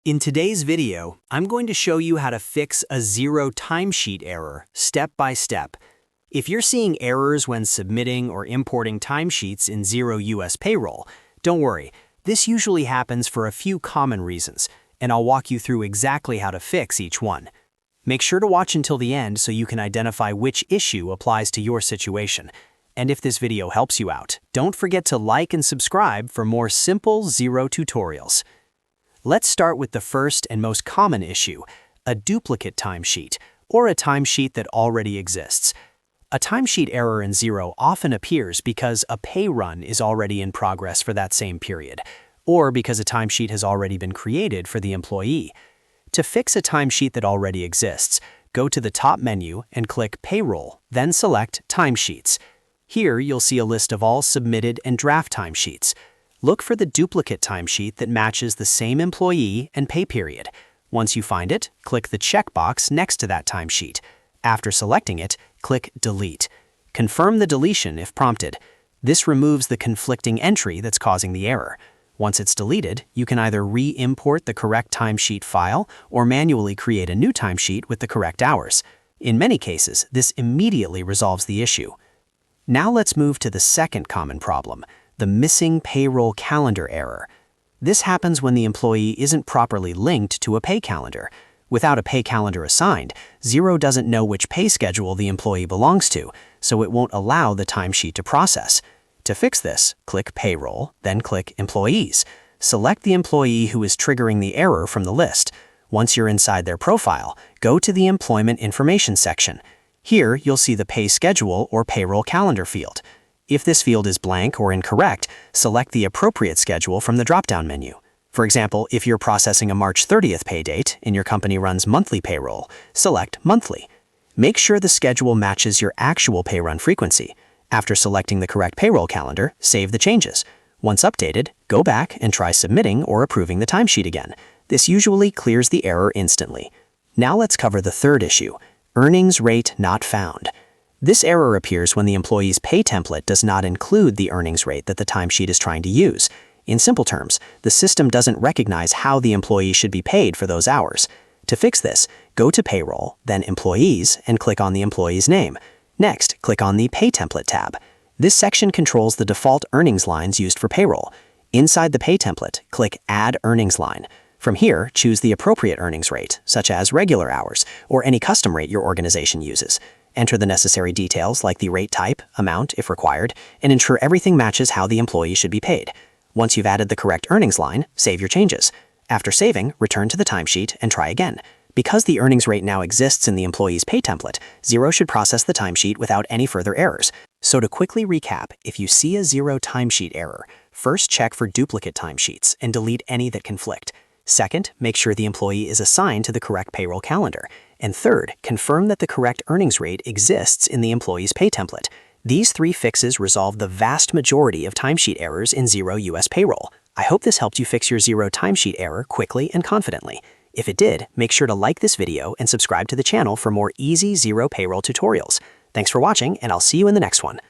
In today's video, I'm going to show you how to fix a Xero timesheet error step by step. If you're seeing errors when submitting or importing timesheets in Xero US Payroll, don't worry, this usually happens for a few common reasons, and I'll walk you through exactly how to fix each one. Make sure to watch until the end so you can identify which issue applies to your situation. And if this video helps you out, don't forget to like and subscribe for more simple Xero tutorials. Let's start with the first and most common issue, a duplicate timesheet, or a timesheet that already exists. A timesheet error in Xero often appears because a pay run is already in progress for that same period, or because a timesheet has already been created for the employee. To fix a timesheet that already exists, go to the top menu and click Payroll, then select Timesheets. Here you'll see a list of all submitted and draft timesheets. Look for the duplicate timesheet that matches the same employee and pay period. Once you find it, click the checkbox next to that timesheet. After selecting it, click Delete. Confirm the deletion if prompted. This removes the conflicting entry that's causing the error. Once it's deleted, you can either re-import the correct timesheet file or manually create a new timesheet with the correct hours. In many cases, this immediately resolves the issue. Now let's move to the second common problem, the missing payroll calendar error. This happens when the employee isn't properly linked to a pay calendar. Without a pay calendar assigned, Xero doesn't know which pay schedule the employee belongs to, so it won't allow the timesheet to process. To fix this, click Payroll, then click Employees. Select the employee who is triggering the error from the list. Once you're inside their profile, go to the Employment Information section. Here, you'll see the pay schedule or payroll calendar field. If this field is blank or incorrect, select the appropriate schedule from the drop-down menu. For example, if you're processing a March 30th pay date and your company runs monthly payroll, select Monthly. Make sure the schedule matches your actual pay run frequency. After selecting the correct payroll calendar, save the changes. Once updated, go back and try submitting or approving the timesheet again. This usually clears the error instantly. Now let's cover the third issue, earnings rate not found. This error appears when the employee's pay template does not include the earnings rate that the timesheet is trying to use. In simple terms, the system doesn't recognize how the employee should be paid for those hours. To fix this, go to Payroll, then Employees, and click on the employee's name. Next, click on the Pay Template tab. This section controls the default earnings lines used for payroll. Inside the pay template, click Add Earnings Line. From here, choose the appropriate earnings rate, such as regular hours, or any custom rate your organization uses. Enter the necessary details like the rate type, amount if required, and ensure everything matches how the employee should be paid. Once you've added the correct earnings line, save your changes. After saving, return to the timesheet and try again. Because the earnings rate now exists in the employee's pay template, Xero should process the timesheet without any further errors. So to quickly recap, if you see a Xero timesheet error, first check for duplicate timesheets and delete any that conflict. Second, make sure the employee is assigned to the correct payroll calendar. And third, confirm that the correct earnings rate exists in the employee's pay template. These three fixes resolve the vast majority of timesheet errors in Xero US Payroll. I hope this helped you fix your Xero timesheet error quickly and confidently. If it did, make sure to like this video and subscribe to the channel for more easy Xero Payroll tutorials. Thanks for watching, and I'll see you in the next one.